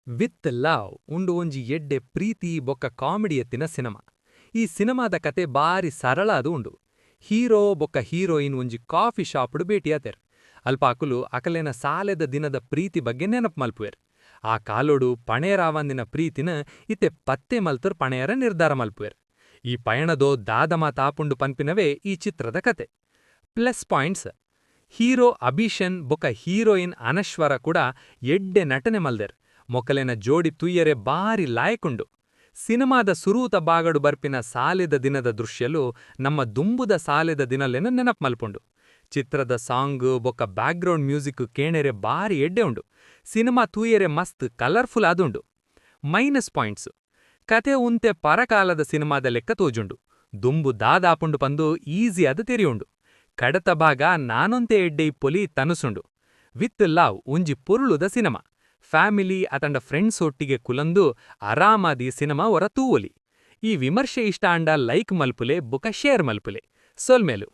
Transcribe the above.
With love ಉಂಡು ಒಂಜಿ ಎಡ್ಡೆ ಪ್ರೀತಿ ಬೊಕ್ಕ ಕಾಮಿಡಿ ಎತ್ತಿನ ಸಿನಿಮಾ. ಈ ಸಿನಿಮಾದ ಕತೆ ಬಾರಿ ಸರಳ ಅದು ಉಂಡು. ಹೀರೋ ಬೊಕ್ಕ ಹೀರೋಯಿನ್ ಒಂಜಿ ಕಾಫಿ ಶಾಪ್ಡು ಭೇಟಿಯಾತೆರ್. ಅಲ್ಪಾಕುಲು ಅಕಲೆನ ಸಾಲೆದ ದಿನದ ಪ್ರೀತಿ ಬಗ್ಗೆ ನೆನಪು ಮಲ್ಪುವೆರ್. ಆ ಕಾಲೋಡು ಪಣೇರಾವಂದಿನ ಪ್ರೀತಿನ ಇತ್ತೆ ಪತ್ತೆ ಮಲ್ತರ್ ಪಣೆಯರ ನಿರ್ಧಾರ ಮಲ್ಪುವೆರ್. ಈ ಪಯಣದೋ ದಾದಮಾ ತಾಪುಂಡು ಪನ್ಪಿನವೇ ಈ ಚಿತ್ರದ ಕತೆ. ಪ್ಲಸ್ ಪಾಯಿಂಟ್ಸ್: ಹೀರೋ ಅಭಿಷನ್ ಬೊಕ್ಕ ಹೀರೋಯಿನ್ ಅನಶ್ವರ ಕೂಡ ಎಡ್ಡೆ ನಟನೆ ಮಲ್ದೆರ್. ಮೊಕಲೆನ ಜೋಡಿ ತುಯ್ಯರೆ ಬಾರಿ ಲಾಯಕುಂಡು. ಸಿನಿಮಾದ ಸುರೂತ ಬಾಗಡು ಬರ್ಪಿನ ಸಾಲೆದ ದಿನದ ದೃಶ್ಯಲು ನಮ್ಮ ದುಂಬುದ ಸಾಲೆದ ದಿನಲೆನ ನೆನಪು ಮಲ್ಪುಂಡು. ಚಿತ್ರದ ಸಾಂಗ್ ಬೊಕ್ಕ ಬ್ಯಾಕ್ಗ್ರೌಂಡ್ ಮ್ಯೂಸಿಕ್ ಕೇಣೆರೆ ಬಾರಿ ಎಡ್ಡೆ ಉಂಡು. ಸಿನಿಮಾ ತೂಯೆರೆ ಮಸ್ತ್ ಕಲರ್ಫುಲ್ ಆದುಂಡು. ಮೈನಸ್ ಪಾಯಿಂಟ್ಸ್: ಕತೆ ಉಂತೆ ಪರಕಾಲದ ಸಿನಿಮಾದ ಲೆಕ್ಕ ತೋಜುಂಡು. ದುಂಬು ದಾದಾಪುಂಡು ಪಂದು ಈಸಿ ಆದ ತೆರಿಯುಂಡು. ಕಡತ ಭಾಗ ನಾನೊಂತೆ ಎಡ್ಡೆ ಇಪ್ಪೊಲಿ ತನುಸುಂಡು. ವಿತ್ ಲವ್ ಒಂಜಿ ಪೊರುಳುದ ಸಿನಿಮಾ. ಫ್ಯಾಮಿಲಿ ಅತಂಡ ಫ್ರೆಂಡ್ಸ್ ಒಟ್ಟಿಗೆ ಕುಲಂದು ಆರಾಮಾದಿ ಸಿನಿಮಾ ಹೊರ ತೂವೊಲಿ. ಈ ವಿಮರ್ಶೆ ಇಷ್ಟ ಆಂಡ ಲೈಕ್ ಮಲ್ಪುಲೆ ಬೊಕ ಶೇರ್ ಮಲ್ಪುಲೆ. ಸೊಲ್ಮೇಲು.